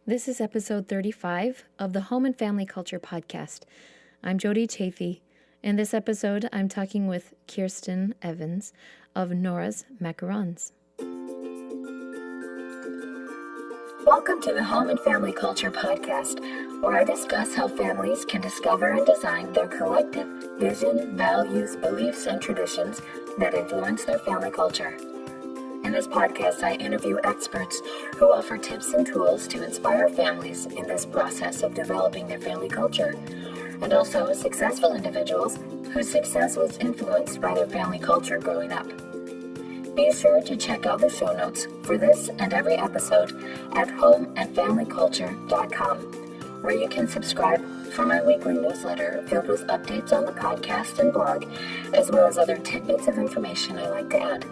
This is episode 35 of the Home and Family Culture podcast. I'm Jody Chafee. In this episode, I'm talking with Kirstynn Evans of Nora's Macarons. Welcome to the Home and Family Culture podcast, where I discuss how families can discover and design their collective vision, values, beliefs, and traditions that influence their family culture. In this podcast, I interview experts who offer tips and tools to inspire families in this process of developing their family culture, and also successful individuals whose success was influenced by their family culture growing up. Be sure to check out the show notes for this and every episode at homeandfamilyculture.com, where you can subscribe for my weekly newsletter filled with updates on the podcast and blog, as well as other tidbits of information I like to add.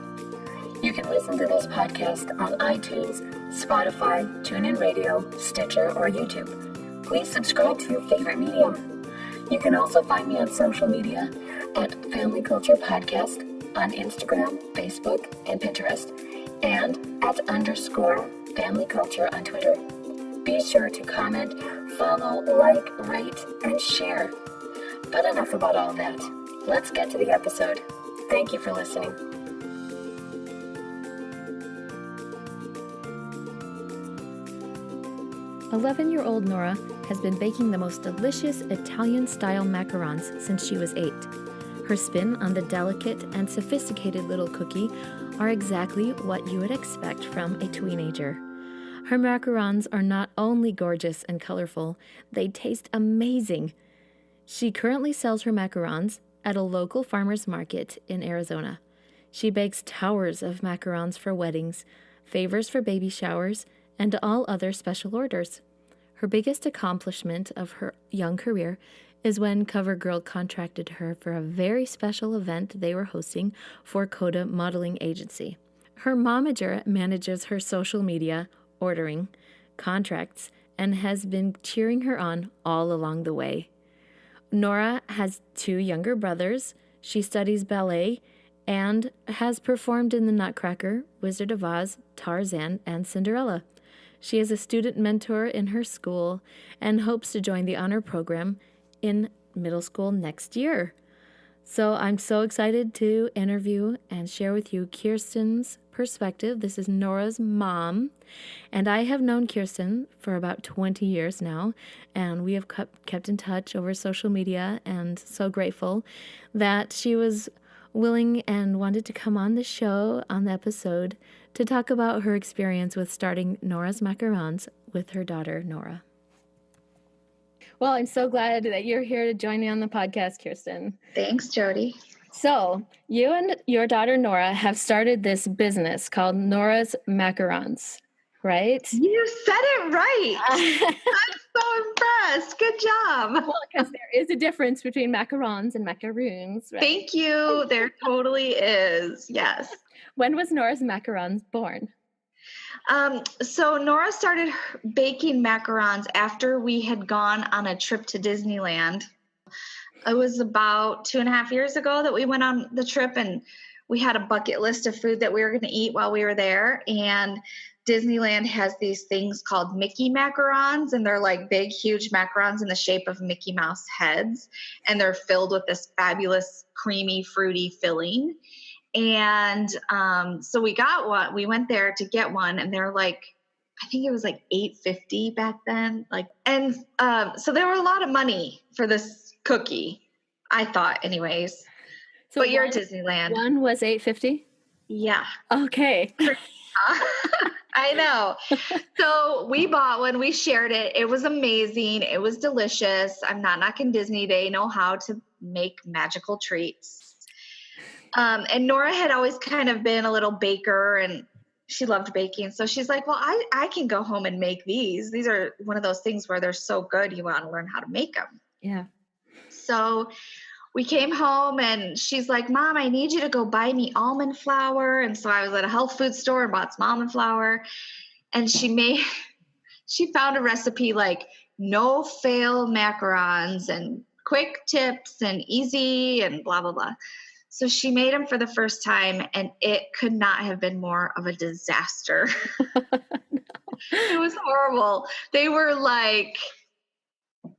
You can listen to this podcast on iTunes, Spotify, TuneIn Radio, Stitcher, or YouTube. Please subscribe to your favorite medium. You can also find me on social media at Family Culture Podcast on Instagram, Facebook, and Pinterest, and at _Family Culture on Twitter. Be sure to comment, follow, like, rate, and share. But enough about all that. Let's get to the episode. Thank you for listening. 11-year-old Nora has been baking the most delicious Italian-style macarons since she was 8. Her spin on the delicate and sophisticated little cookie are exactly what you would expect from a teenager. Her macarons are not only gorgeous and colorful, they taste amazing. She currently sells her macarons at a local farmer's market in Arizona. She bakes towers of macarons for weddings, favors for baby showers, and all other special orders. Her biggest accomplishment of her young career is when CoverGirl contracted her for a very special event they were hosting for Coda Modeling Agency. Her momager manages her social media, ordering, contracts, and has been cheering her on all along the way. Nora has 2 younger brothers. She studies ballet and has performed in The Nutcracker, Wizard of Oz, Tarzan, and Cinderella. She is a student mentor in her school and hopes to join the honor program in middle school next year. So I'm so excited to interview and share with you Kirstynn's perspective. This is Nora's mom, and I have known Kirstynn for about 20 years now, and we have kept in touch over social media, and so grateful that she was willing and wanted to come on the show on the episode to talk about her experience with starting Nora's Macarons with her daughter, Nora. Well, I'm so glad that you're here to join me on the podcast, Kirstynn. Thanks, Jody. So, you and your daughter, Nora, have started this business called Nora's Macarons, right? You said it right. I'm so impressed. Good job. Well, because there is a difference between macarons and macaroons, right? Thank you. There totally is. Yes. When was Nora's Macarons born? So Nora started baking macarons after we had gone on a trip to Disneyland. It was about 2.5 years ago that we went on the trip, and we had a bucket list of food that we were going to eat while we were there. And Disneyland has these things called Mickey macarons, and they're like big, huge macarons in the shape of Mickey Mouse heads. And they're filled with this fabulous, creamy, fruity filling. And so we got one. We went there to get one, and they're like, I think it was like $8.50 back then. So there were a lot of money for this cookie, I thought, anyways. So but you're at Disneyland. One was $8.50? Yeah. Okay. I know. So we bought one. We shared it. It was amazing. It was delicious. I'm not knocking Disney. They know how to make magical treats. And Nora had always kind of been a little baker, and she loved baking. So she's like, well, I can go home and make these. These are one of those things where they're so good, you want to learn how to make them. Yeah. So we came home, and she's like, Mom, I need you to go buy me almond flour. And so I was at a health food store and bought some almond flour. And she found a recipe like no fail macarons and quick tips and easy and blah, blah, blah. So she made them for the first time, and it could not have been more of a disaster. It was horrible. They were like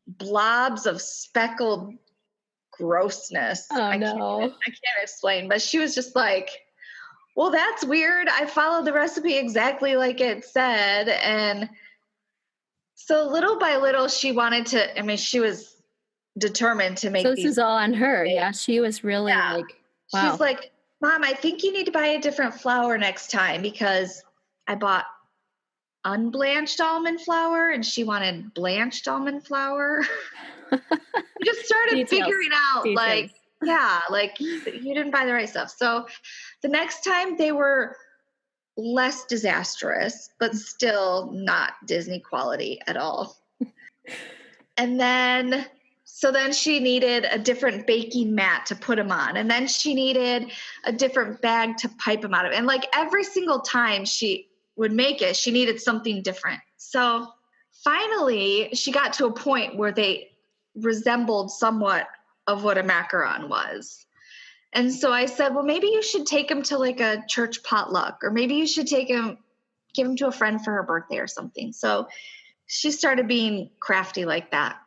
blobs of speckled grossness. Oh, no. I can't explain, but she was just like, well, that's weird. I followed the recipe exactly like it said. And so little by little, she wanted to, I mean, she was determined to make So this these. is all on her. Yeah. She was really like, wow. She's like, Mom, I think you need to buy a different flour next time, because I bought unblanched almond flour and she wanted blanched almond flour. We just started figuring out like, you didn't buy the right stuff. So the next time they were less disastrous, but still not Disney quality at all. And then she needed a different baking mat to put them on. And then she needed a different bag to pipe them out of. And like every single time she would make it, she needed something different. So finally she got to a point where they resembled somewhat of what a macaron was. And so I said, well, maybe you should take them to like a church potluck, or maybe you should give them to a friend for her birthday or something. So she started being crafty like that.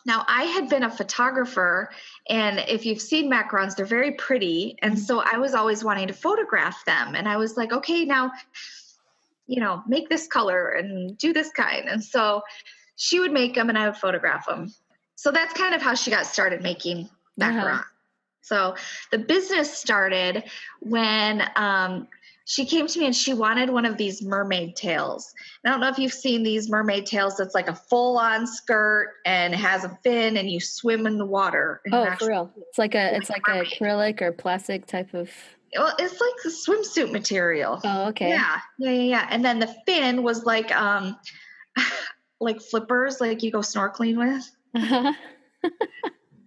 Now, I had been a photographer, and if you've seen macarons, they're very pretty. And so I was always wanting to photograph them. And I was like, okay, now, make this color and do this kind. And so she would make them and I would photograph them. So that's kind of how she got started making macarons. Uh-huh. So the business started when she came to me and she wanted one of these mermaid tails. And I don't know if you've seen these mermaid tails. It's like a full-on skirt and has a fin, and you swim in the water. Oh, for real? It's like a acrylic or plastic type of. Well, it's like the swimsuit material. Oh, okay. Yeah. And then the fin was like like flippers, like you go snorkeling with. Uh-huh.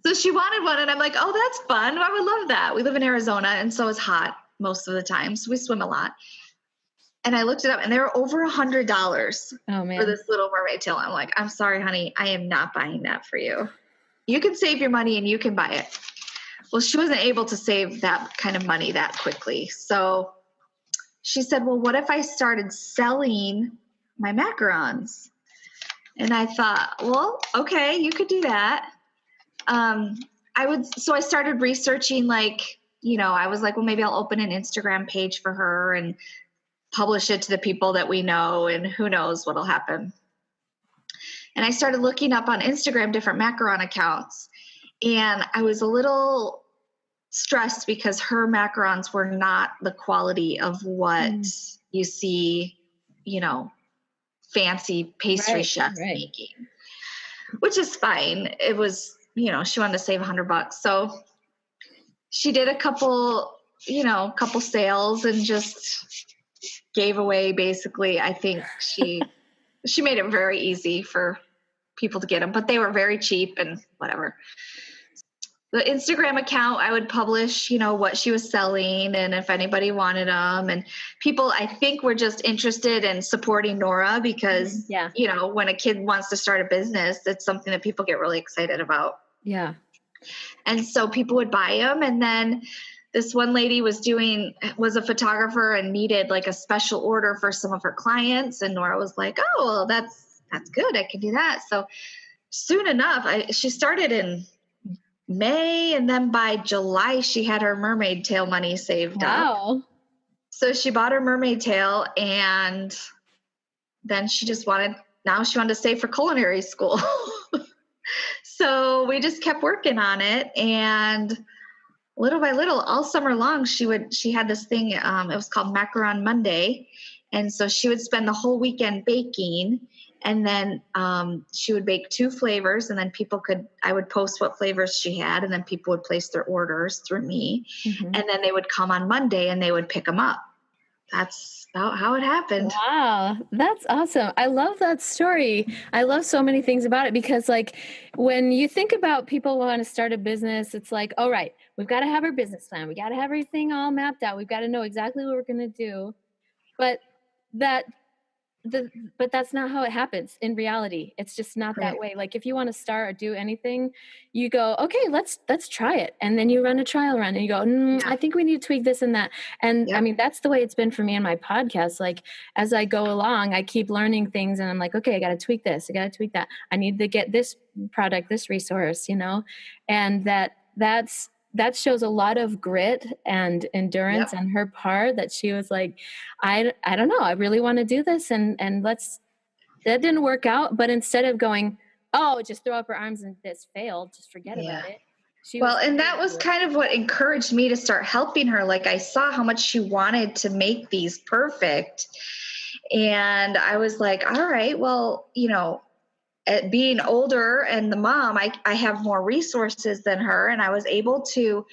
So she wanted one, and I'm like, oh, that's fun. I would love that. We live in Arizona, and so it's hot most of the time, so we swim a lot. And I looked it up, and they were over $100 for this little mermaid tail. I'm like, I'm sorry, honey, I am not buying that for you. You can save your money and you can buy it. Well, she wasn't able to save that kind of money that quickly. So she said, well, what if I started selling my macarons? And I thought, well, okay, you could do that. So I started researching, I was like, well, maybe I'll open an Instagram page for her and publish it to the people that we know, and who knows what'll happen. And I started looking up on Instagram different macaron accounts, and I was a little stressed because her macarons were not the quality of what you see, fancy pastry chefs making, which is fine. It was, she wanted to save $100. So she did a couple sales and just gave away, basically. I think she made it very easy for people to get them, but they were very cheap and whatever. The Instagram account, I would publish, what she was selling and if anybody wanted them. And people, I think, were just interested in supporting Nora because, when a kid wants to start a business, it's something that people get really excited about. Yeah. And so people would buy them. And then this one lady was a photographer and needed like a special order for some of her clients. And Nora was like, oh, well, that's good. I can do that. So soon enough, she started in May, and then by July, she had her mermaid tail money saved up. So she bought her mermaid tail, and then she wanted to save for culinary school. So we just kept working on it, and little by little, all summer long, she had this thing, it was called Macaron Monday. And so she would spend the whole weekend baking, and then she would bake 2 flavors, and then I would post what flavors she had, and then people would place their orders through me. Mm-hmm. And then they would come on Monday and they would pick them up. That's about how it happened. Wow, that's awesome. I love that story. I love so many things about it because, when you think about people want to start a business, it's like, all right, we've got to have our business plan. We got to have everything all mapped out. We've got to know exactly what we're going to do. But that but that's not how it happens in reality. It's just not that Right. way. Like if you want to start or do anything, you go, okay, let's try it. And then you run a trial run and you go, Yeah. I think we need to tweak this and that. And I Yep. mean, that's the way it's been for me in my podcast. Like as I go along, I keep learning things and I'm like, okay, I got to tweak this. I got to tweak that. I need to get this product, this resource, and that shows a lot of grit and endurance Yep. on her part, that she was like, I don't know, I really want to do this, and that didn't work out. But instead of going, oh, just throw up her arms and this failed, just forget Yeah. about it. She Well, was and that committed was to it. kind of what encouraged me to start helping her. Like I saw how much she wanted to make these perfect. And I was like, all right, well, at being older and the mom, I have more resources than her. And I was able to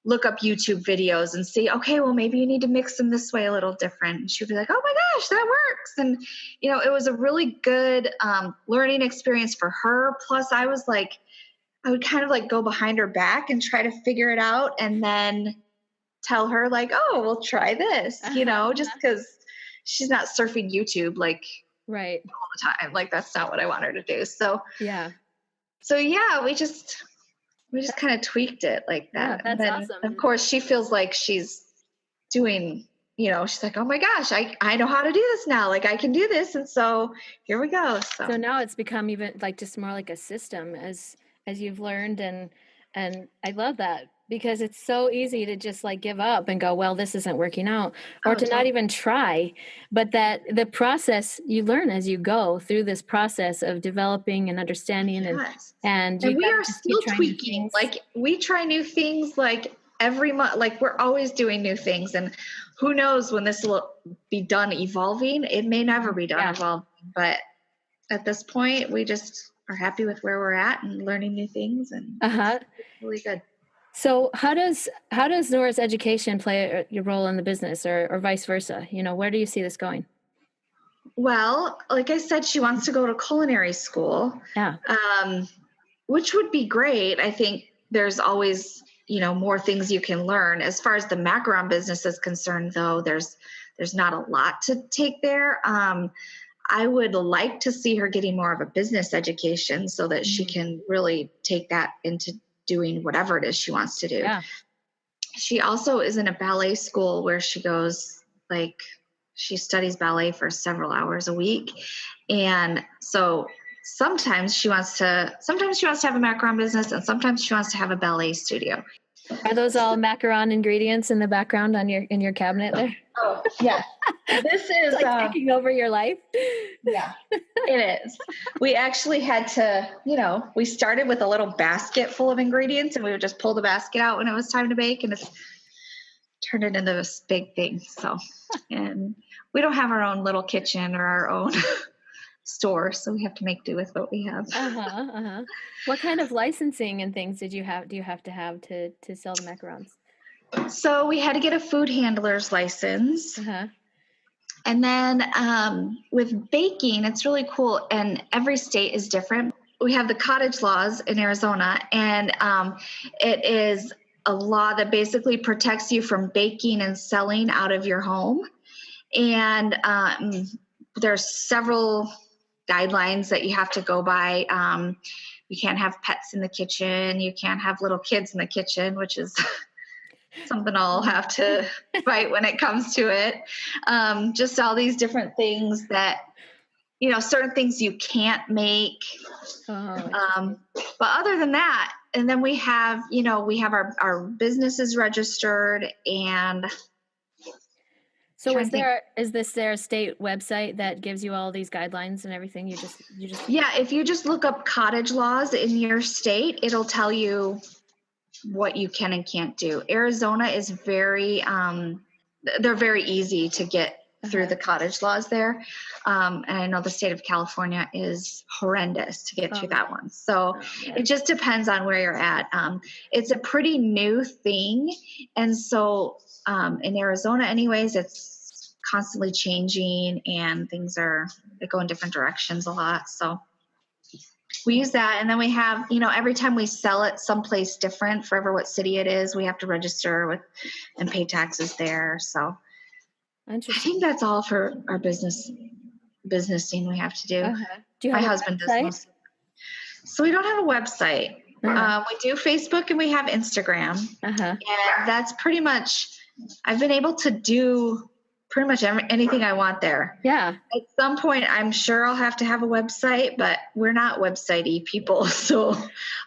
look up YouTube videos and see, okay, well, maybe you need to mix them this way a little different. And she'd be like, oh my gosh, that works. And, it was a really good learning experience for her. Plus, I would kind of like go behind her back and try to figure it out and then tell her like, oh, we'll try this, just because she's not surfing YouTube like Right. all the time. Like that's not what I want her to do. So Yeah. We just kind of tweaked it like that. Yeah, And that's then awesome. of course she feels like she's doing, she's like, oh my gosh, I know how to do this now. Like I can do this. And so here we go. So now it's become even like just more like a system as you've learned, and I love that, because it's so easy to just like give up and go, well, this isn't working out, or to not even try. But that the process, you learn as you go through this process of developing and understanding. Yes. And we are just keep still trying new tweaking. things. Like we try new things like every month. Like we're always doing new things, and who knows when this will be done evolving. It may never be done evolving, but at this point we just are happy with where we're at and learning new things, and it's really good. So how does Nora's education play your role in the business, or vice versa? Where do you see this going? Well, like I said, she wants to go to culinary school. Yeah. Which would be great. I think there's always, more things you can learn. As far as the macaron business is concerned, though, there's not a lot to take there. I would like to see her getting more of a business education so that she can really take that into doing whatever it is she wants to do. Yeah. She also is in a ballet school where she goes, like, she studies ballet for several hours a week. And so sometimes she wants to have a macaron business, and sometimes she wants to have a ballet studio. Are those all macaron ingredients in the background in your cabinet there? Oh, yeah. This is like taking over your life. Yeah, it is. We actually had to, we started with a little basket full of ingredients, and we would just pull the basket out when it was time to bake, and it's turned it into this big thing. So, and we don't have our own little kitchen or our own store, so we have to make do with what we have. What kind of licensing and things do you have to have to sell the macarons? So we had to get a food handler's license. And then with baking, it's really cool, and every state is different. We have the cottage laws in Arizona, and it is a law that basically protects you from baking and selling out of your home. And there's several guidelines that you have to go by. You can't have pets in the kitchen. You can't have little kids in the kitchen, which is something I'll have to fight when it comes to it. Just all these different things that, certain things you can't make. But other than that, and then we have our businesses registered, and so is there a state website that gives you all these guidelines and everything? You just Yeah, if you just look up cottage laws in your state, it'll tell you what you can and can't do. Arizona is very they're very easy to get through the cottage laws there. And I know the state of California is horrendous to get through that one. So it just depends on where you're at. It's a pretty new thing. And so in Arizona anyways, it's constantly changing, and they go in different directions a lot. So we use that. And then we have, every time we sell it someplace different, forever what city it is, we have to register with and pay taxes there. So I think that's all for our business business scene we have to do. Do you My have a husband does website? most. So we don't have a website. We do Facebook and we have Instagram. And that's pretty much, I've been able to do pretty much anything I want there. Yeah. At some point, I'm sure I'll have to have a website, but we're not website-y people. So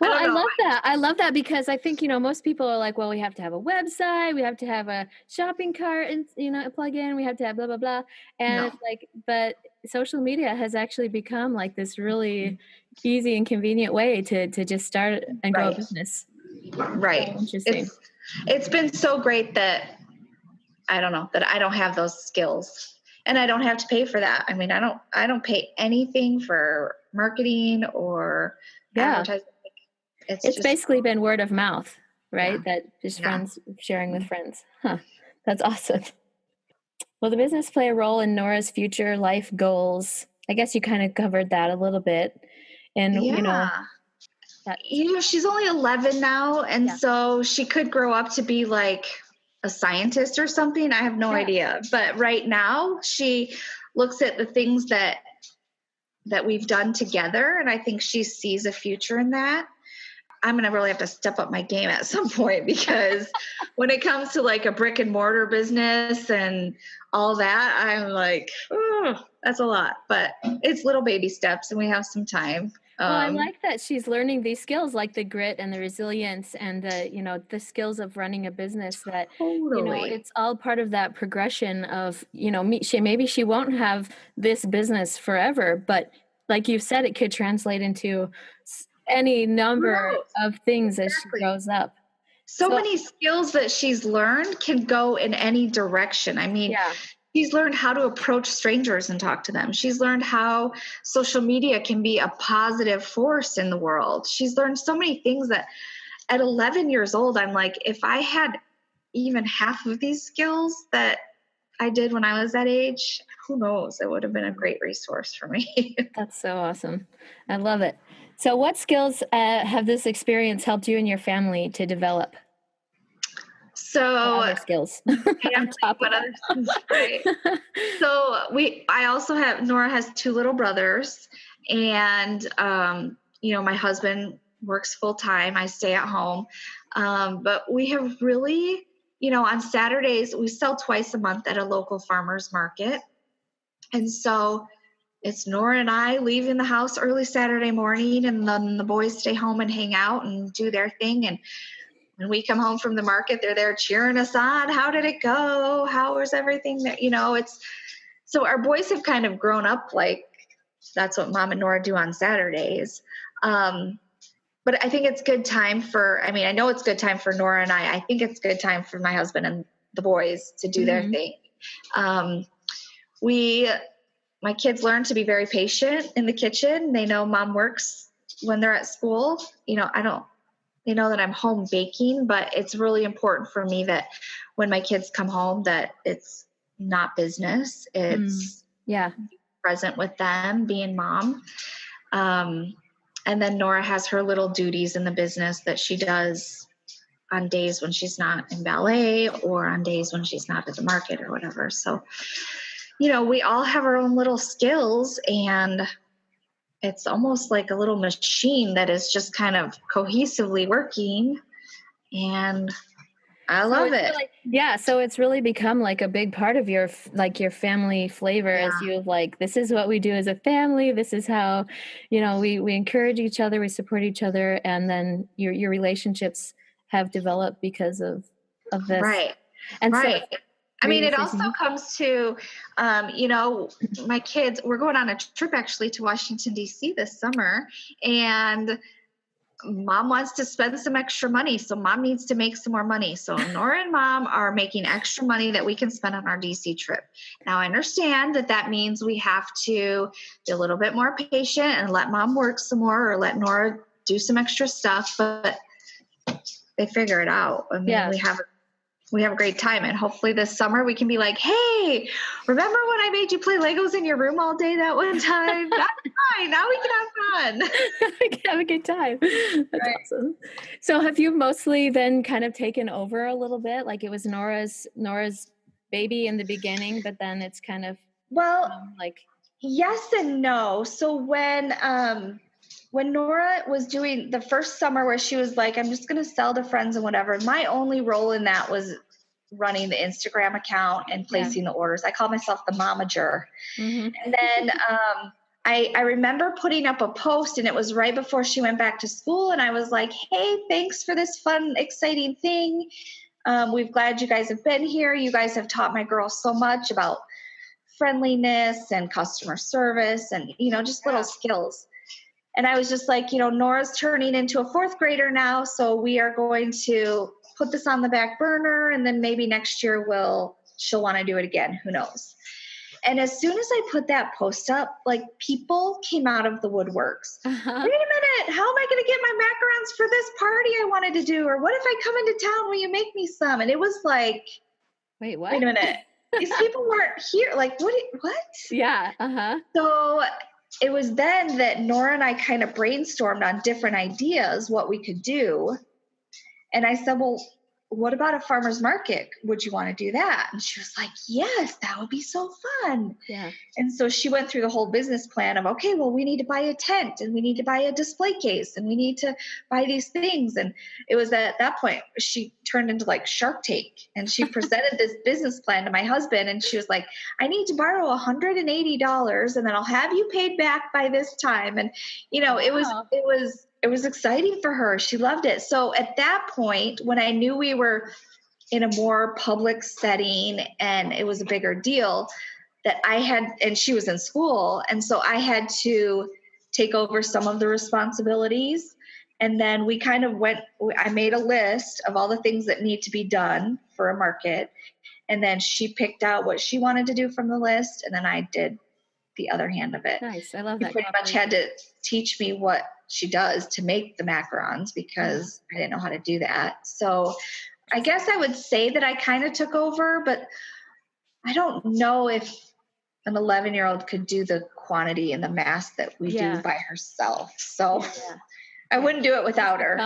well, I love that. I love that because I think, most people are like, well, we have to have a website. We have to have a shopping cart and, a plug-in. We have to have blah, blah, blah. And it's like, but social media has actually become like this really easy and convenient way to just start and grow a business. Right. So interesting. It's been so great that I don't have those skills. And I don't have to pay for that. I mean, I don't pay anything for marketing or advertising. It's just basically been word of mouth, right? That just friends sharing with friends. That's awesome. Will the business play a role in Nora's future life goals? I guess you kind of covered that a little bit. And, she's only 11 now. And so she could grow up to be like a scientist or something. I have no idea. But right now she looks at the things that we've done together. And I think she sees a future in that. I'm going to really have to step up my game at some point because when it comes to like a brick and mortar business and all that, I'm like, oh, that's a lot, but it's little baby steps and we have some time. Well, I like that she's learning these skills like the grit and the resilience and the skills of running a business that, it's all part of that progression of, maybe she won't have this business forever, but like you said, it could translate into any number of things as she grows up. So many skills that she's learned can go in any direction. I mean, she's learned how to approach strangers and talk to them. She's learned how social media can be a positive force in the world. She's learned so many things that at 11 years old, I'm like, if I had even half of these skills that I did when I was that age, who knows? It would have been a great resource for me. That's so awesome. I love it. So what skills have this experience helped you and your family to develop? So other skills on top of that. Right. So I also have, Nora has 2 little brothers and, my husband works full time. I stay at home. But we have really, on Saturdays, we sell twice a month at a local farmer's market. And so it's Nora and I leaving the house early Saturday morning, and then the boys stay home and hang out and do their thing. And when we come home from the market, they're there cheering us on. How did it go? How was everything? That so our boys have kind of grown up like that's what Mom and Nora do on Saturdays. But I think it's good time I know it's good time for Nora and I. I think it's good time for my husband and the boys to do their thing. My kids learn to be very patient in the kitchen. They know Mom works when they're at school. They know that I'm home baking, but it's really important for me that when my kids come home that it's not business. It's present with them, being Mom. And then Nora has her little duties in the business that she does on days when she's not in ballet or on days when she's not at the market or whatever. So, we all have our own little skills, and it's almost like a little machine that is just kind of cohesively working, and I love it. So it's really become like a big part of your family flavor as you this is what we do as a family. This is how, we encourage each other, we support each other, and then your relationships have developed because of this. Right. And right. It also comes to, my kids, we're going on a trip actually to Washington, D.C. this summer, and Mom wants to spend some extra money. So Mom needs to make some more money. So Nora and Mom are making extra money that we can spend on our DC trip. Now I understand that means we have to be a little bit more patient and let Mom work some more or let Nora do some extra stuff, but they figure it out. We have a great time, and hopefully this summer we can be like, hey, remember when I made you play Legos in your room all day that one time? That's fine. Now we can have fun. We can have a good time. That's awesome. So have you mostly then kind of taken over a little bit? Like it was Nora's baby in the beginning, but then it's kind of Yes and no. So when Nora was doing the first summer where she was like, I'm just going to sell to friends and whatever, my only role in that was running the Instagram account and placing the orders. I call myself the momager. Mm-hmm. And then I remember putting up a post, and it was right before she went back to school. And I was like, hey, thanks for this fun, exciting thing. We're glad you guys have been here. You guys have taught my girls so much about friendliness and customer service and, just little skills. And I was just like, Nora's turning into a fourth grader now. So we are going to put this on the back burner. And then maybe next year she'll want to do it again. Who knows? And as soon as I put that post up, like people came out of the woodworks. Uh-huh. Wait a minute, how am I going to get my macarons for this party I wanted to do? Or what if I come into town? Will you make me some? And it was like, wait, what? Wait a minute. These people weren't here. Like, what? Yeah. Uh-huh. So it was then that Nora and I kind of brainstormed on different ideas, what we could do. And I said, well, what about a farmer's market? Would you want to do that? And she was like, yes, that would be so fun. Yeah. And so she went through the whole business plan of, okay, well, we need to buy a tent and we need to buy a display case and we need to buy these things. And it was at that point, she turned into like Shark Tank, and she presented this business plan to my husband. And she was like, I need to borrow $180 and then I'll have you paid back by this time. And, it was exciting for her. She loved it. So at that point, when I knew we were in a more public setting and it was a bigger deal, that and she was in school. And so I had to take over some of the responsibilities. And then we kind of I made a list of all the things that need to be done for a market. And then she picked out what she wanted to do from the list. And then I did the other hand of it. Nice. I love that. She pretty much had to teach me what she does to make the macarons because I didn't know how to do that. So I guess I would say that I kind of took over, but I don't know if an 11-year-old could do the quantity and the mass that we do by herself. So I wouldn't do it without her.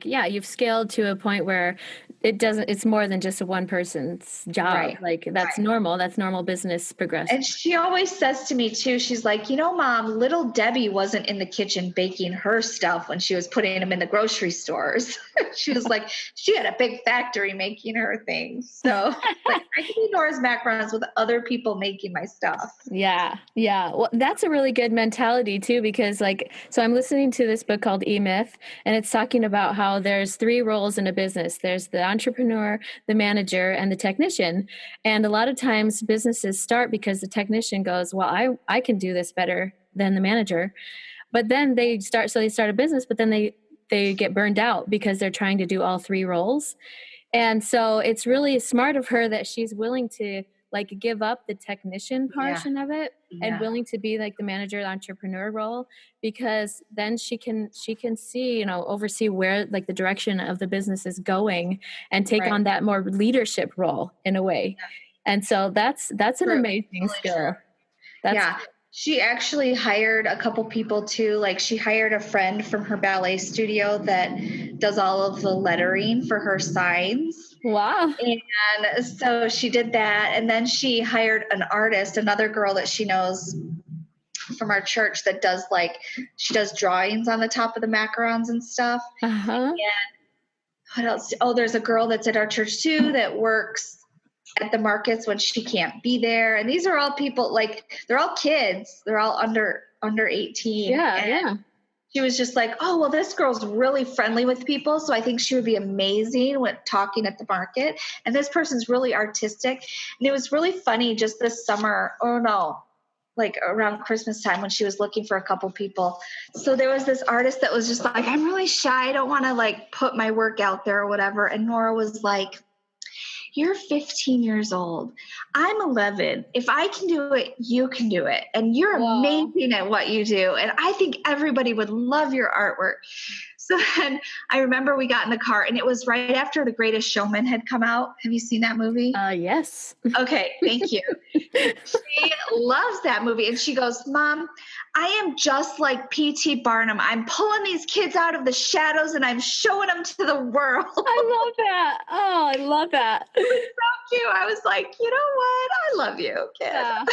You've scaled to a point where it's more than just a one person's job. Right. Like that's normal. That's normal business progression. And she always says to me too, she's like, Mom, little Debbie wasn't in the kitchen baking her stuff when she was putting them in the grocery stores. She was like, she had a big factory making her things. So I can do Nora's macarons with other people making my stuff. Yeah. Yeah. Well, that's a really good mentality too, because so I'm listening to this book called E-Myth, and it's talking about how there's 3 roles in a business. There's the entrepreneur, the manager, and the technician. And a lot of times businesses start because the technician goes, well, I can do this better than the manager. But then they start a business, but then they get burned out because they're trying to do all 3 roles. And so it's really smart of her that she's willing to give up the technician portion of it and willing to be like the manager, the entrepreneur role, because then she can see, oversee where the direction of the business is going and take on that more leadership role in a way. And so that's an amazing skill. She actually hired a couple people too. Like she hired a friend from her ballet studio that does all of the lettering for her signs. Wow. And so she did that. And then she hired an artist, another girl that she knows from our church that does she does drawings on the top of the macarons and stuff. Uh-huh. And what else? Oh, there's a girl that's at our church too that works at the markets when she can't be there. And these are all people, they're all kids. They're all under 18. Yeah. She was just like, oh, well, this girl's really friendly with people. So I think she would be amazing with talking at the market. And this person's really artistic. And it was really funny just this summer. Oh no, around Christmas time when she was looking for a couple people. So there was this artist that was just like, I'm really shy. I don't want to put my work out there or whatever. And Nora was like, you're 15 years old. I'm 11. If I can do it, you can do it. And you're amazing at what you do. And I think everybody would love your artwork. So then I remember we got in the car, and it was right after The Greatest Showman had come out. Have you seen that movie? Yes. Okay, thank you. She loves that movie. And she goes, Mom, I am just like P.T. Barnum. I'm pulling these kids out of the shadows and I'm showing them to the world. I love that. Oh, I love that. It was so cute. I was like, you know what? I love you, kid. Yeah.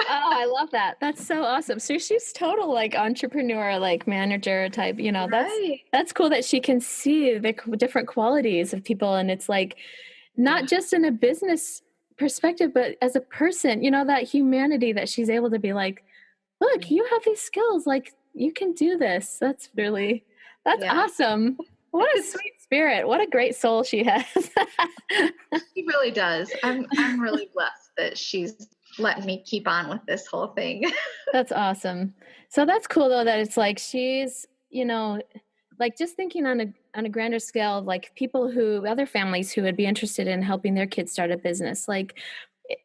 Oh, I love that. That's so awesome. So she's total like entrepreneur, like manager type, Right. that's cool that she can see the different qualities of people. And it's like, not just in a business perspective, but as a person, that humanity that she's able to be like, look, you have these skills, like you can do this. That's awesome. What a sweet spirit. What a great soul she has. She really does. I'm really blessed that she's letting me keep on with this whole thing. That's awesome. So that's cool though, that it's like she's, like just thinking on a grander scale of like other families who would be interested in helping their kids start a business, like,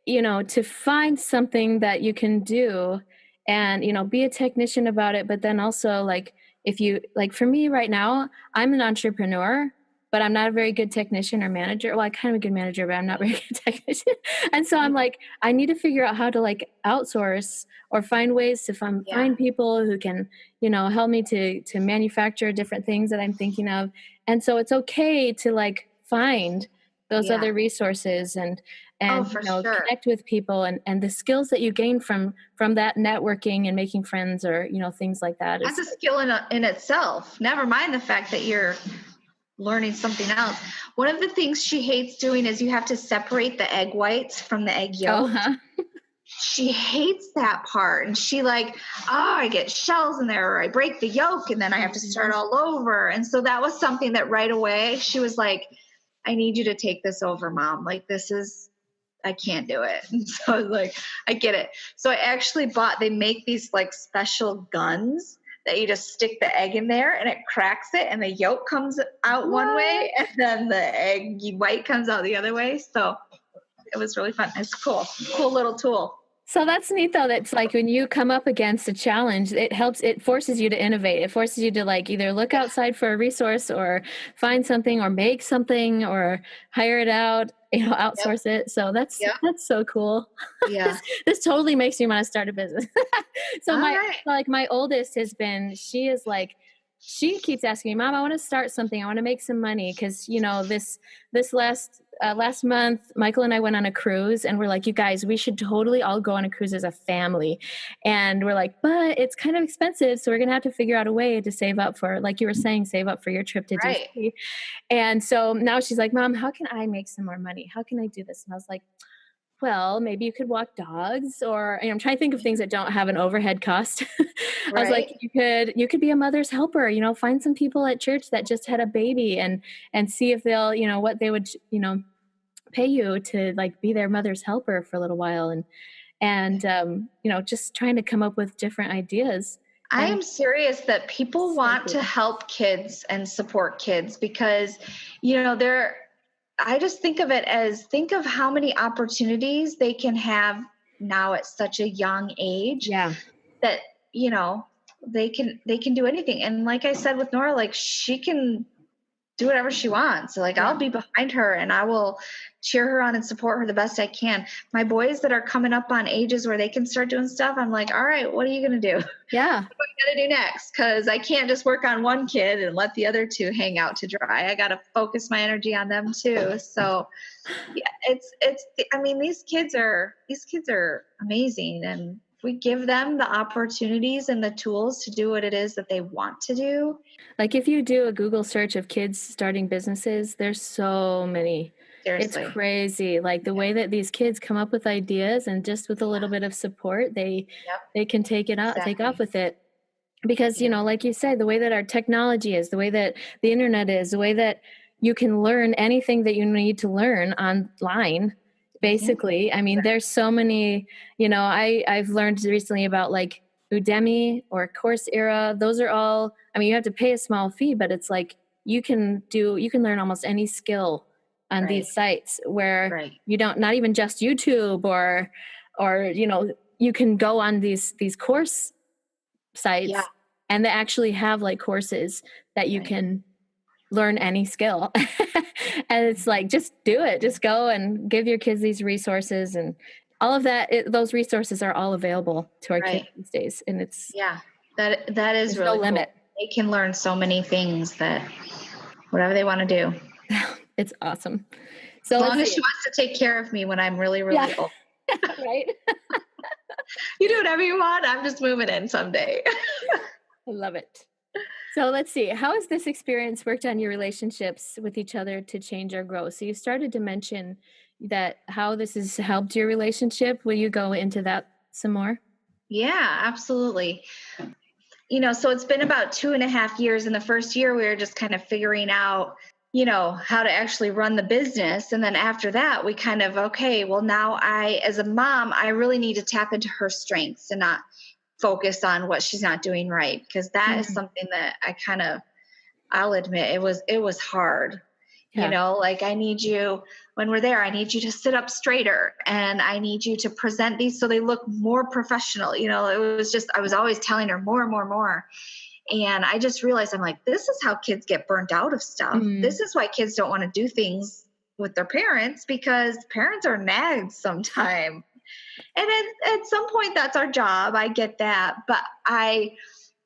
to find something that you can do and, be a technician about it. But then also like, if you like, for me right now, I'm an entrepreneur, but I'm not a very good technician or manager. Well, I'm kind of a good manager, but I'm not very good technician. And so I'm like, I need to figure out how to like outsource or find ways to find people who can, help me to manufacture different things that I'm thinking of. And so it's okay to like find those other resources and connect with people and the skills that you gain from that networking and making friends or, things like that. That's a skill in itself. Never mind the fact that you're learning something else. One of the things she hates doing is you have to separate the egg whites from the egg yolk. She hates that part. And she like, I get shells in there or I break the yolk and then I have to start all over. And so that was something that right away she was like, I need you to take this over, Mom. Like I can't do it. And so I was like, I get it. So I actually they make these like special guns that you just stick the egg in there and it cracks it and the yolk comes out one way and then the egg white comes out the other way. So it was really fun. It's cool little tool. So that's neat though. That's like when you come up against a challenge, it forces you to innovate. It forces you to like either look outside for a resource or find something or make something or hire it out, outsource it. So that's so cool. Yeah. This totally makes me want to start a business. So my oldest she keeps asking me, Mom, I want to start something. I want to make some money. Cause this last month, Michael and I went on a cruise and we're like, you guys, we should totally all go on a cruise as a family. And we're like, but it's kind of expensive. So we're going to have to figure out a way to save up for, like you were saying, save up for your trip to Disney. And so now she's like, Mom, how can I make some more money? How can I do this? And I was like, well, maybe you could walk dogs or I'm trying to think of things that don't have an overhead cost. I was like, you could be a mother's helper, find some people at church that just had a baby and see if they'll, what they would, pay you to like be their mother's helper for a little while. And just trying to come up with different ideas. I am serious that people want to help kids and support kids because, I just think of it as think of how many opportunities they can have now at such a young age. Yeah. That, they can do anything. And like I said with Nora, like she can do whatever she wants. So like I'll be behind her and I will cheer her on and support her the best I can. My boys that are coming up on ages where they can start doing stuff, I'm like, all right, what are you going to do? Yeah. What am I going to do next? Because I can't just work on one kid and let the other two hang out to dry. I got to focus my energy on them too. So yeah, these kids are amazing. And if we give them the opportunities and the tools to do what it is that they want to do. Like if you do a Google search of kids starting businesses, there's so many. Seriously. It's crazy. Like the way that these kids come up with ideas and just with a little bit of support, they can take off with it. Because, like you said, the way that our technology is, the way that the internet is, the way that you can learn anything that you need to learn online, basically. I mean, there's so many, I've learned recently about like Udemy or Coursera. Those are all, you have to pay a small fee, but it's like you can learn almost any skill on these sites where you don't, not even just YouTube or you can go on these course sites and they actually have like courses that you can learn any skill. And it's like, just do it, just go and give your kids these resources and all of that, those resources are all available to our kids Right. these days. And it's, Yeah. That is there's no really cool. limit. They can learn so many things that whatever they want to do. It's awesome. So As let's long as see. she wants to take care of me when I'm really, really Yeah. old. Right. You do whatever you want. I'm just moving in someday. I love it. So let's see. How has this experience worked on your relationships with each other to change or grow? So you started to mention that how this has helped your relationship. Will you go into that some more? Yeah, absolutely. So it's been about 2.5 years. In the first year, we were just kind of figuring out, how to actually run the business. And then after that, we kind of, okay, well, now as a mom, I really need to tap into her strengths and not focus on what she's not doing right. Because that is something that I'll admit it was hard. Yeah. Like I need you when we're there, I need you to sit up straighter and I need you to present these so they look more professional. It was just, I was always telling her more and more and more. And I just realized I'm like, this is how kids get burnt out of stuff. This is why kids don't want to do things with their parents, because parents are nags sometimes. And at some point that's our job. I get that. But I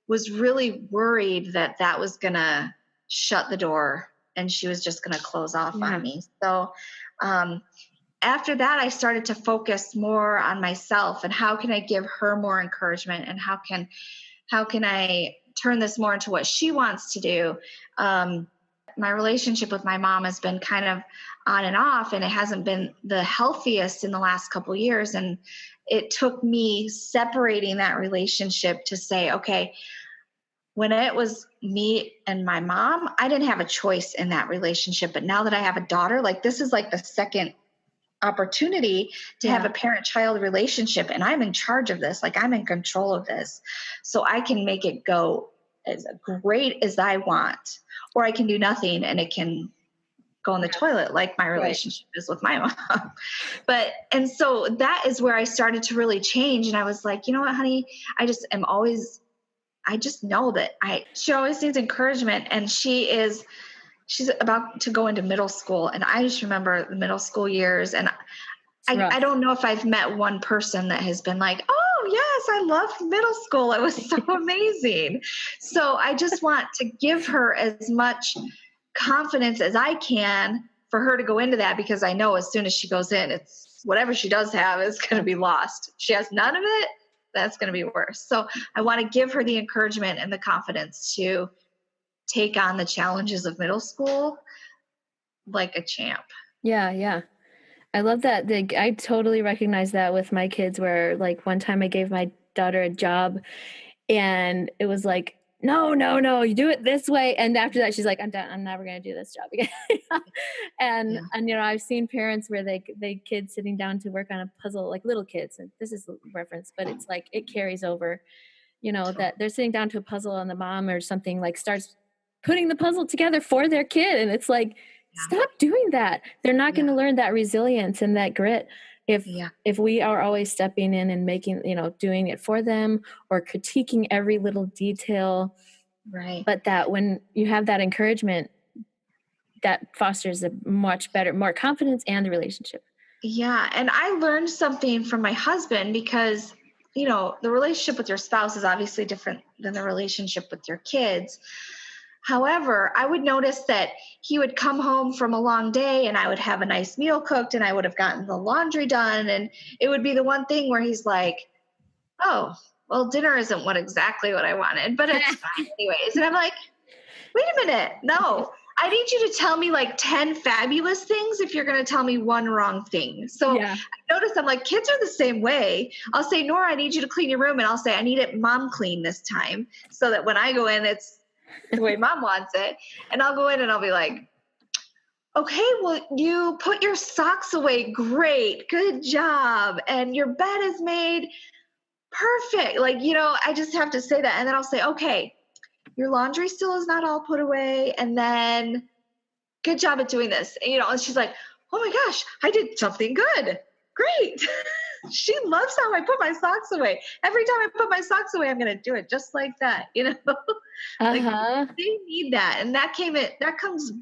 was really worried that was going to shut the door and she was just going to close off on me. So after that, I started to focus more on myself and how can I give her more encouragement and how can I turn this more into what she wants to do. My relationship with my mom has been kind of on and off, and it hasn't been the healthiest in the last couple of years. And it took me separating that relationship to say, okay, when it was me and my mom, I didn't have a choice in that relationship. But now that I have a daughter, like this is like the second opportunity to have a parent-child relationship, and I'm in charge of this. Like I'm in control of this. So I can make it go as great as I want, or I can do nothing and it can go in the toilet like my relationship is with my mom. And so that is where I started to really change. And I was like, you know what, honey, I just know that she always needs encouragement, and she's about to go into middle school. And I just remember the middle school years. And I don't know if I've met one person that has been like, oh yes, I loved middle school. It was so amazing. So I just want to give her as much confidence as I can for her to go into that, because I know as soon as she goes in, it's whatever she does have is going to be lost. She has none of it. That's going to be worse. So I want to give her the encouragement and the confidence to take on the challenges of middle school like a champ. Yeah. Yeah. I love that. I totally recognize that with my kids, where like one time I gave my daughter a job and it was like, no, you do it this way. And after that, she's like, I'm done. I'm never going to do this job again. And I've seen parents where they kids sitting down to work on a puzzle, like little kids, and this is a reference, but it's like, it carries over, that they're sitting down to a puzzle and the mom or something like starts putting the puzzle together for their kid. And it's like, stop doing that. They're not going to learn that resilience and that grit if we are always stepping in and making, doing it for them or critiquing every little detail. Right. But that when you have that encouragement, that fosters a much better, more confidence and the relationship. Yeah. And I learned something from my husband, because, the relationship with your spouse is obviously different than the relationship with your kids. However, I would notice that he would come home from a long day and I would have a nice meal cooked and I would have gotten the laundry done. And it would be the one thing where he's like, oh, well, dinner isn't exactly what I wanted, but it's fine anyways. And I'm like, wait a minute. No, I need you to tell me like 10 fabulous things if you're going to tell me one wrong thing. So I noticed I'm like, kids are the same way. I'll say, Nora, I need you to clean your room. And I'll say, I need it mom clean this time, so that when I go in, it's the way mom wants it. And I'll go in and I'll be like, okay, well, you put your socks away. Great. Good job. And your bed is made perfect. Like, I just have to say that. And then I'll say, okay, your laundry still is not all put away. And then good job at doing this. And she's like, oh my gosh, I did something good. Great. She loves how I put my socks away. Every time I put my socks away, I'm going to do it just like that. Like they need that. And that comes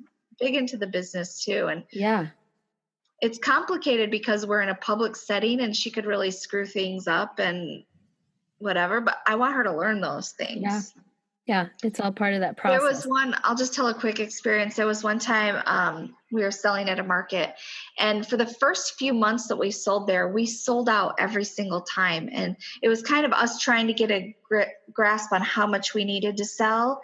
big into the business too. And it's complicated because we're in a public setting and she could really screw things up and whatever, but I want her to learn those things. Yeah. Yeah. It's all part of that There process. was one, I'll just tell a quick experience. There was one time we were selling at a market, and for the first few months that we sold there, we sold out every single time. And it was kind of us trying to get a grasp on how much we needed to sell.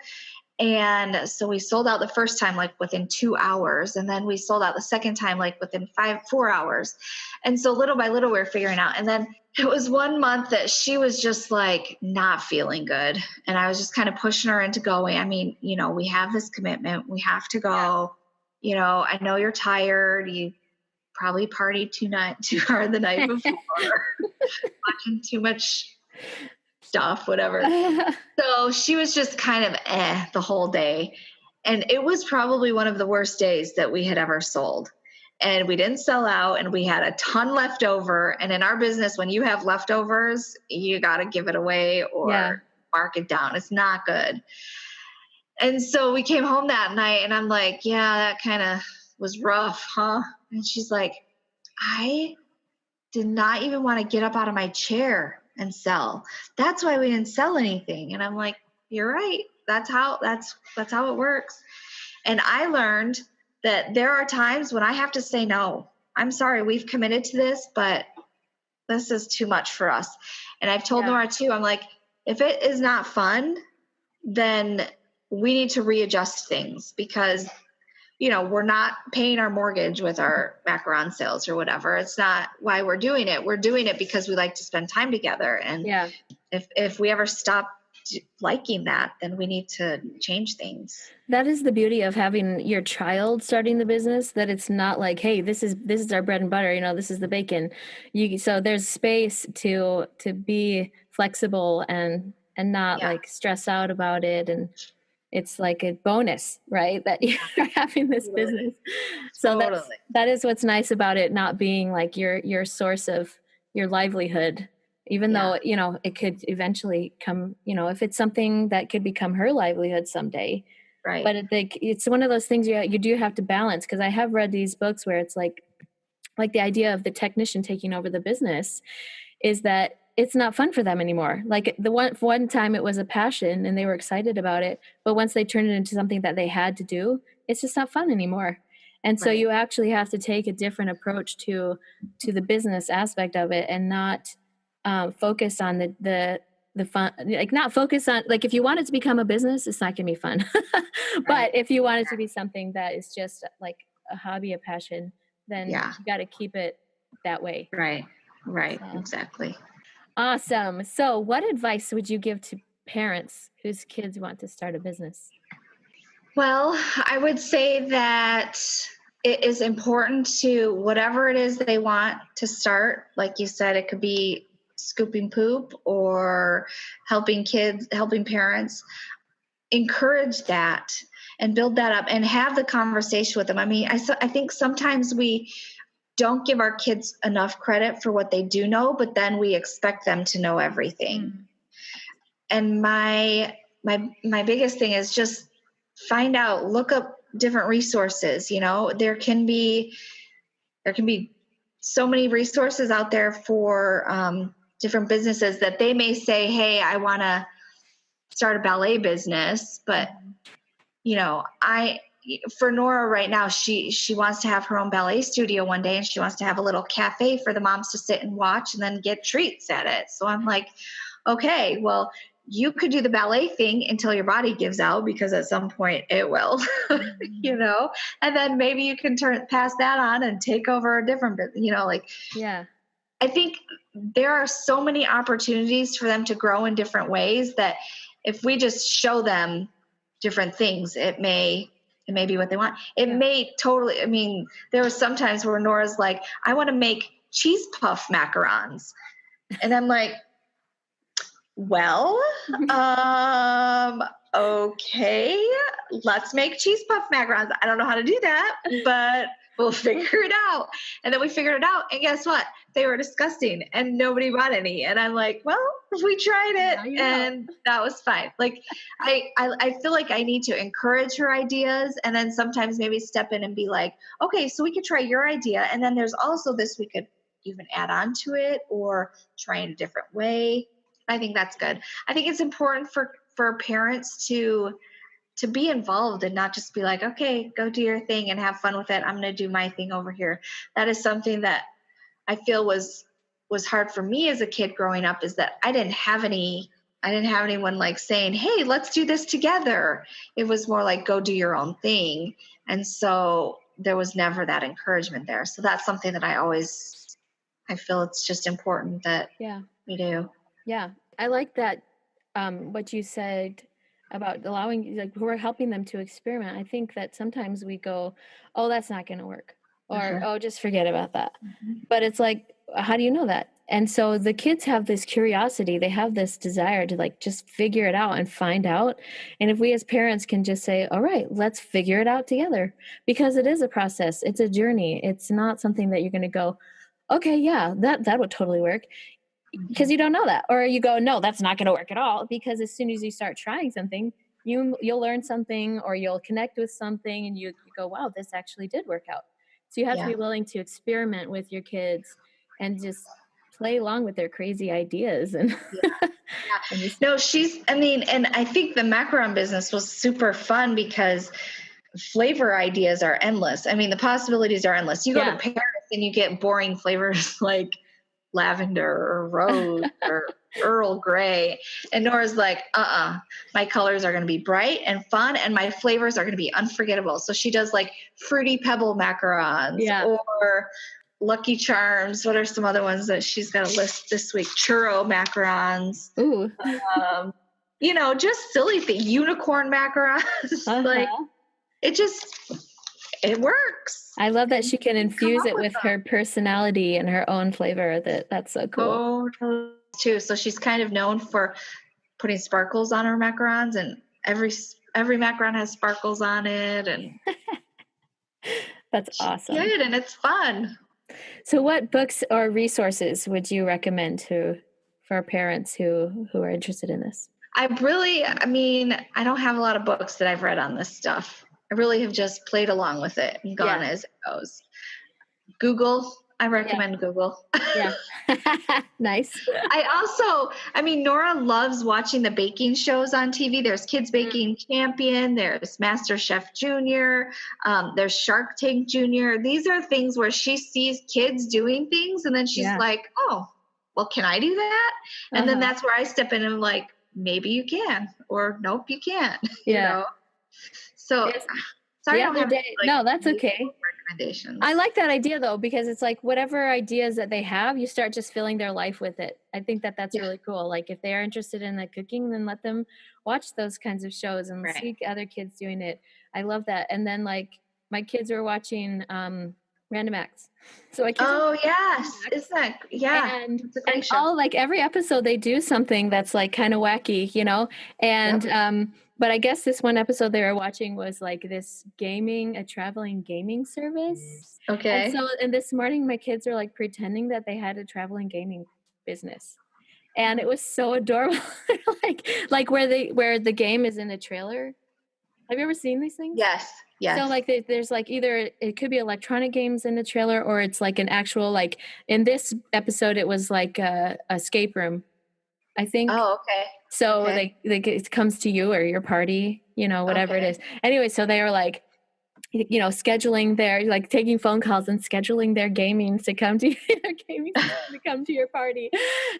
And so we sold out the first time, like within 2 hours. And then we sold out the second time, like within 4 hours. And so little by little, we were figuring out. And then it was one month that she was just like not feeling good. And I was just kind of pushing her into going. I mean, you know, we have this commitment. We have to go. Yeah. You know, I know you're tired. You probably partied too hard the night before, watching too much stuff, whatever. So she was just kind of the whole day. And it was probably one of the worst days that we had ever sold. And we didn't sell out, and we had a ton left over. And in our business, when you have leftovers, you got to give it away or mark it down. It's not good. And so we came home that night, and I'm like, yeah, that kind of was rough, huh? And she's like, I did not even want to get up out of my chair and sell. That's why we didn't sell anything. And I'm like, you're right. That's how it works. And I learned that there are times when I have to say, no, I'm sorry, we've committed to this, but this is too much for us. And I've told Nora too, I'm like, if it is not fun, then we need to readjust things, because, you know, we're not paying our mortgage with our macaron sales or whatever. It's not why we're doing it. We're doing it because we like to spend time together. And if we ever stop liking that, then we need to change things. That is the beauty of having your child starting the business, that it's not like, hey, this is our bread and butter, you know, this is the bacon. So there's space to be flexible and not like stress out about it. And it's like a bonus, right, that you're having this business. So that is what's nice about it not being like your source of your livelihood. Even though, you know, it could eventually come, you know, if it's something that could become her livelihood someday. Right. But it's one of those things you do have to balance, because I have read these books where it's like the idea of the technician taking over the business is that it's not fun for them anymore. Like one time it was a passion and they were excited about it. But once they turned it into something that they had to do, it's just not fun anymore. And so you actually have to take a different approach to the business aspect of it, and not focus on the fun, like not focus on, like if you want it to become a business, it's not gonna be fun. But if you want it to be something that is just like a hobby, a passion, then you got to keep it that way. Right. So. Exactly. Awesome. So what advice would you give to parents whose kids want to start a business? Well, I would say that it is important to, whatever it is they want to start, like you said, it could be scooping poop or helping parents, encourage that and build that up and have the conversation with them. I mean, I think sometimes we don't give our kids enough credit for what they do know, but then we expect them to know everything. And my biggest thing is just find out, look up different resources. You know, there can be so many resources out there for different businesses that they may say, hey, I want to start a ballet business. But, you know, for Nora right now, she wants to have her own ballet studio one day, and she wants to have a little cafe for the moms to sit and watch and then get treats at it. So I'm like, okay, well, you could do the ballet thing until your body gives out, because at some point it will, you know, and then maybe you can pass that on and take over a different business, you know, like, I think there are so many opportunities for them to grow in different ways that if we just show them different things, it may be what they want. It may totally, I mean, there were some times where Nora's like, I want to make cheese puff macarons. And I'm like, well, okay, let's make cheese puff macarons. I don't know how to do that, but we'll figure it out. And then we figured it out. And guess what? They were disgusting and nobody bought any. And I'm like, well, we tried it and that was fine. Like I feel like I need to encourage her ideas and then sometimes maybe step in and be like, okay, so we could try your idea. And then there's also this we could even add on to it or try in a different way. I think that's good. I think it's important for parents to be involved and not just be like, okay, go do your thing and have fun with it. I'm going to do my thing over here. That is something that I feel was hard for me as a kid growing up, is that I didn't have anyone like saying, hey, let's do this together. It was more like, go do your own thing. And so there was never that encouragement there. So that's something that I feel it's just important that we do. Yeah. I like that. What you said about allowing, like, we're helping them to experiment. I think that sometimes we go, oh, that's not going to work, or, oh, just forget about that. But it's like, how do you know that? And so the kids have this curiosity. They have this desire to like, just figure it out and find out. And if we as parents can just say, all right, let's figure it out together, because it is a process. It's a journey. It's not something that you're going to go, okay, yeah, that would totally work. Because you don't know that, or you go, no, that's not going to work at all. Because as soon as you start trying something, you'll learn something, or you'll connect with something, and you go, wow, this actually did work out. So you have to be willing to experiment with your kids and just play along with their crazy ideas. And No, and I think the macaron business was super fun because flavor ideas are endless. I mean, the possibilities are endless. You go to Paris and you get boring flavors like lavender or rose or Earl Grey. And Nora's like, my colors are going to be bright and fun and my flavors are going to be unforgettable. So she does like Fruity Pebble macarons or Lucky Charms. What are some other ones that she's got a list this week? Churro macarons. Ooh. Just silly thing. Unicorn macarons. Like it works. I love that she can infuse it with her personality and her own flavor. That's so cool. Oh, too. So she's kind of known for putting sparkles on her macarons, and every macaron has sparkles on it, and that's awesome. Good, and it's fun. So, what books or resources would you recommend for parents who are interested in this? I don't have a lot of books that I've read on this stuff. I really have just played along with it and gone as it goes. Google. I recommend Google. Yeah. Nice. Nora loves watching the baking shows on TV. There's Kids Baking Champion. There's Master Chef Junior. There's Shark Tank Junior. These are things where she sees kids doing things and then she's like, oh, well, can I do that? And then that's where I step in and I'm like, maybe you can, or nope, you can't. You know? So sorry, I don't have no, that's okay. Recommendations. I like that idea though, because it's like whatever ideas that they have, you start just filling their life with it. I think that's really cool. Like if they are interested in the cooking, then let them watch those kinds of shows and see other kids doing it. I love that. And then like my kids were watching Random Acts. So and all like every episode they do something that's like kind of wacky, and but I guess this one episode they were watching was like this a traveling gaming service. Okay. And this morning my kids are like pretending that they had a traveling gaming business. And it was so adorable. like where the game is in a trailer. Have you ever seen these things? Yes. So like there's like either it could be electronic games in the trailer, or it's like an actual, like in this episode it was like a escape room, I think. Oh, okay. So it comes to you or your party, whatever it is. Anyway, so they were like, scheduling their, like taking phone calls and scheduling their gaming to come to your party.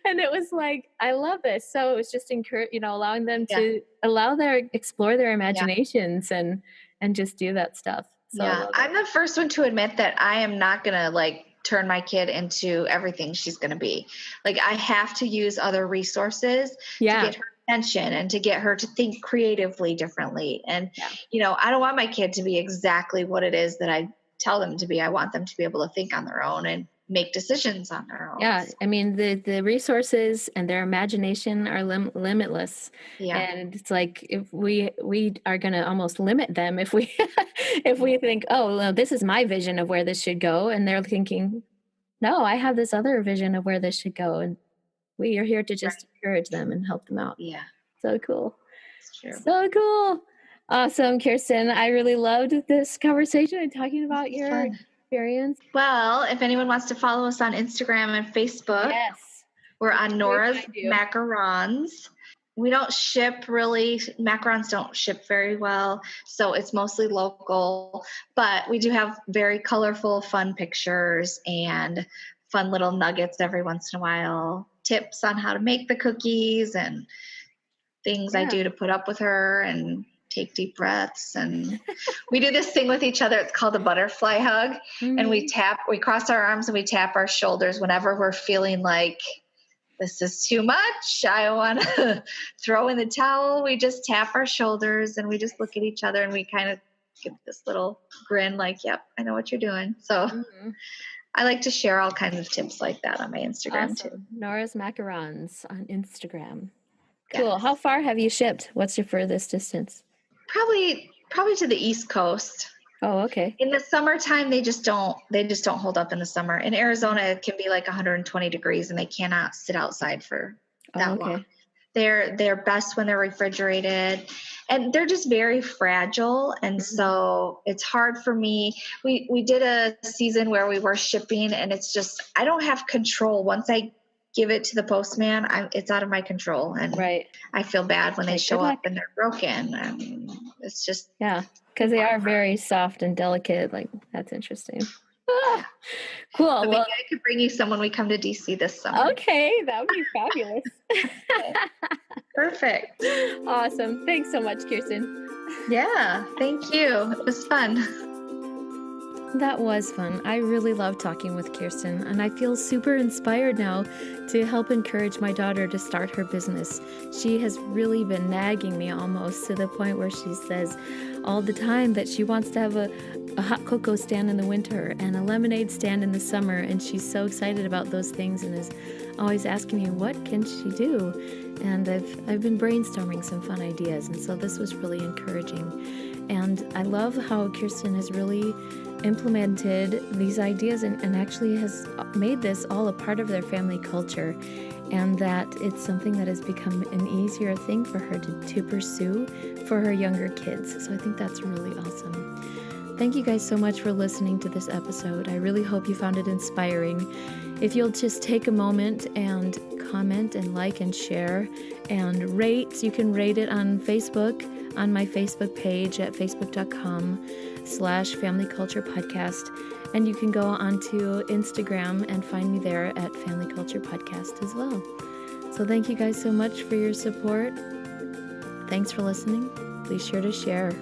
And it was like, I love this. So it was just allowing them to explore their imaginations and just do that stuff. So I'm the first one to admit that I am not going to like turn my kid into everything she's going to be. Like I have to use other resources to get her attention and to get her to think creatively differently. And, I don't want my kid to be exactly what it is that I tell them to be. I want them to be able to think on their own. And make decisions on their own. Yeah, I mean the resources and their imagination are limitless, Yeah. and it's like if we are going to almost limit them if we if we think, oh, well, this is my vision of where this should go, and they're thinking, no, I have this other vision of where this should go, and we are here to just encourage them and help them out. Yeah. So cool. It's true. So cool. Awesome, Kirstynn. I really loved this conversation and talking about your experience. Well, if anyone wants to follow us on Instagram and Facebook, yes, we're on Nora's Macarons. We don't ship really. Macarons don't ship very well, so it's mostly local. But we do have very colorful, fun pictures and fun little nuggets every once in a while. Tips on how to make the cookies and things I do to put up with her and take deep breaths. And we do this thing with each other. It's called the butterfly hug. Mm-hmm. And we cross our arms and we tap our shoulders whenever we're feeling like this is too much. I want to throw in the towel. We just tap our shoulders and we just look at each other and we kind of give this little grin like, yep, I know what you're doing. So I like to share all kinds of tips like that on my Instagram too. Nora's Macarons on Instagram. Cool. Yes. How far have you shipped? What's your furthest distance? Probably to the East Coast. Oh, okay. In the summertime, they just don't hold up in the summer. In Arizona, it can be like 120 degrees and they cannot sit outside for that long. They're best when they're refrigerated, and they're just very fragile. And so it's hard for me. We did a season where we were shipping, and it's just, I don't have control. Once I give it to the postman, it's out of my control. And I feel bad when they show up and they're broken. It's just. Yeah, because they are very soft and delicate. Like, that's interesting. Cool. So maybe I could bring you some when we come to DC this summer. Okay, that would be fabulous. Perfect. Awesome. Thanks so much, Kirstynn. Yeah, thank you. It was fun. That was fun. I really love talking with Kirstynn, and I feel super inspired now to help encourage my daughter to start her business. She has really been nagging me almost to the point where she says all the time that she wants to have a hot cocoa stand in the winter and a lemonade stand in the summer, and she's so excited about those things and is always asking me, what can she do? And I've been brainstorming some fun ideas, and so this was really encouraging. And I love how Kirstynn has really implemented these ideas and actually has made this all a part of their family culture, and that it's something that has become an easier thing for her to pursue for her younger kids. So I think that's really awesome. Thank you guys so much for listening to this episode. I really hope you found it inspiring. If you'll just take a moment and comment and like and share and rate, you can rate it on Facebook, on my Facebook page at facebook.com/Family Culture Podcast. And you can go onto Instagram and find me there at Family Culture Podcast as well. So thank you guys so much for your support. Thanks for listening. Be sure to share.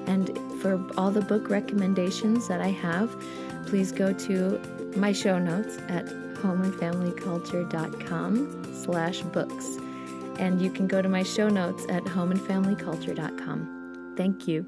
And for all the book recommendations that I have, please go to my show notes at homeandfamilyculture.com/books. And you can go to my show notes at homeandfamilyculture.com. Thank you.